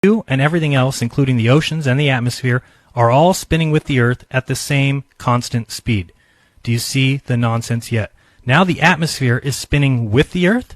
You and everything else, including the oceans and the atmosphere, are all spinning with the Earth at the same constant speed. Do you see the nonsense yet? Now the atmosphere is spinning with the Earth.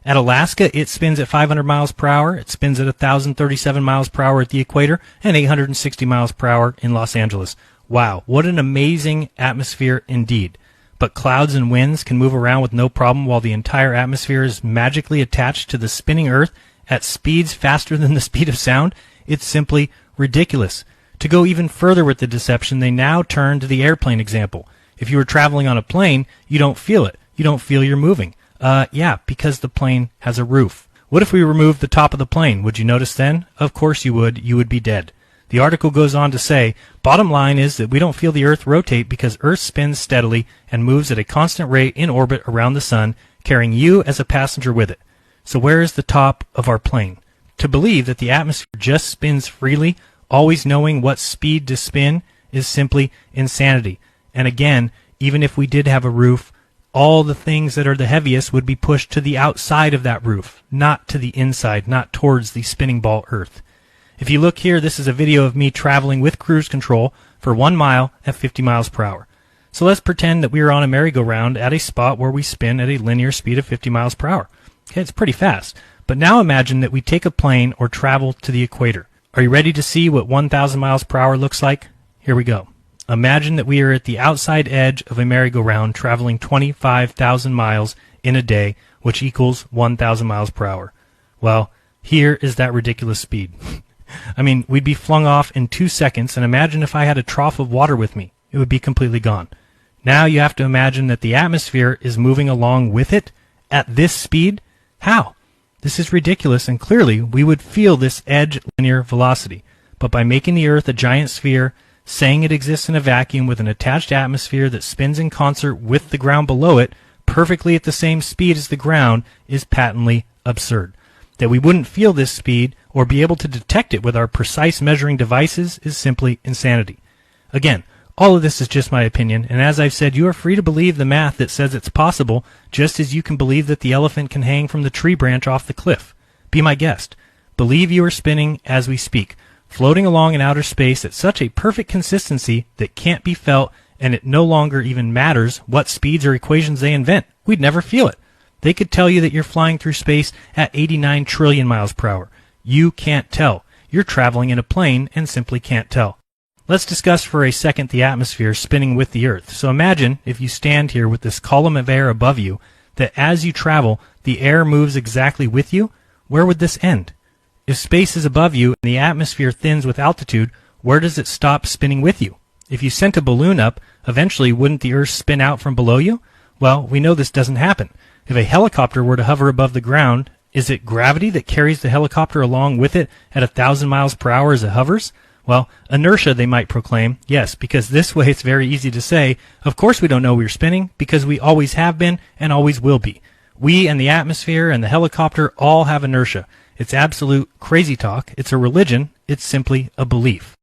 At Alaska, it spins at 500 miles per hour. It spins at 1,037 miles per hour at the equator and 860 miles per hour in Los Angeles. Wow, what an amazing atmosphere indeed. But clouds and winds can move around with no problem while the entire atmosphere is magically attached to the spinning Earth at speeds faster than the speed of sound. It's simply ridiculous. To go even further with the deception, they now turn to the airplane example. If you were traveling on a plane, you don't feel it. You don't feel you're moving. Yeah, because the plane has a roof. What if we removed the top of the plane? Would you notice then? Of course you would. You would be dead. The article goes on to say, bottom line is that we don't feel the Earth rotate because Earth spins steadily and moves at a constant rate in orbit around the sun, carrying you as a passenger with it. So where is the top of our plane? To believe that the atmosphere just spins freely, always knowing what speed to spin, is simply insanity. And again, even if we did have a roof, all the things that are the heaviest would be pushed to the outside of that roof, not to the inside, not towards the spinning ball Earth. If you look here, this is a video of me traveling with cruise control for 1 mile at 50 miles per hour. So let's pretend that we are on a merry-go-round at a spot where we spin at a linear speed of 50 miles per hour. Okay, it's pretty fast. But now imagine that we take a plane or travel to the equator. Are you ready to see what 1,000 miles per hour looks like? Here we go. Imagine that we are at the outside edge of a merry-go-round traveling 25,000 miles in a day, which equals 1,000 miles per hour. Well, here is that ridiculous speed. I mean, we'd be flung off in 2 seconds, and imagine if I had a trough of water with me. It would be completely gone. Now you have to imagine that the atmosphere is moving along with it at this speed. How? This is ridiculous, and clearly we would feel this edge linear velocity. But by making the Earth a giant sphere, saying it exists in a vacuum with an attached atmosphere that spins in concert with the ground below it, perfectly at the same speed as the ground, is patently absurd. That we wouldn't feel this speed or be able to detect it with our precise measuring devices is simply insanity. Again, all of this is just my opinion, and as I've said, you are free to believe the math that says it's possible, just as you can believe that the elephant can hang from the tree branch off the cliff. Be my guest. Believe you are spinning as we speak, floating along in outer space at such a perfect consistency that can't be felt, and it no longer even matters what speeds or equations they invent. We'd never feel it. They could tell you that you're flying through space at 89 trillion miles per hour. You can't tell. You're traveling in a plane and simply can't tell. Let's discuss for a second the atmosphere spinning with the Earth. So imagine, if you stand here with this column of air above you, that as you travel, the air moves exactly with you. Where would this end? If space is above you and the atmosphere thins with altitude, where does it stop spinning with you? If you sent a balloon up, eventually wouldn't the Earth spin out from below you? Well, we know this doesn't happen. If a helicopter were to hover above the ground, is it gravity that carries the helicopter along with it at 1,000 miles per hour as it hovers? Well, inertia, they might proclaim. Yes, because this way it's very easy to say, of course we don't know we're spinning, because we always have been and always will be. We and the atmosphere and the helicopter all have inertia. It's absolute crazy talk. It's a religion. It's simply a belief.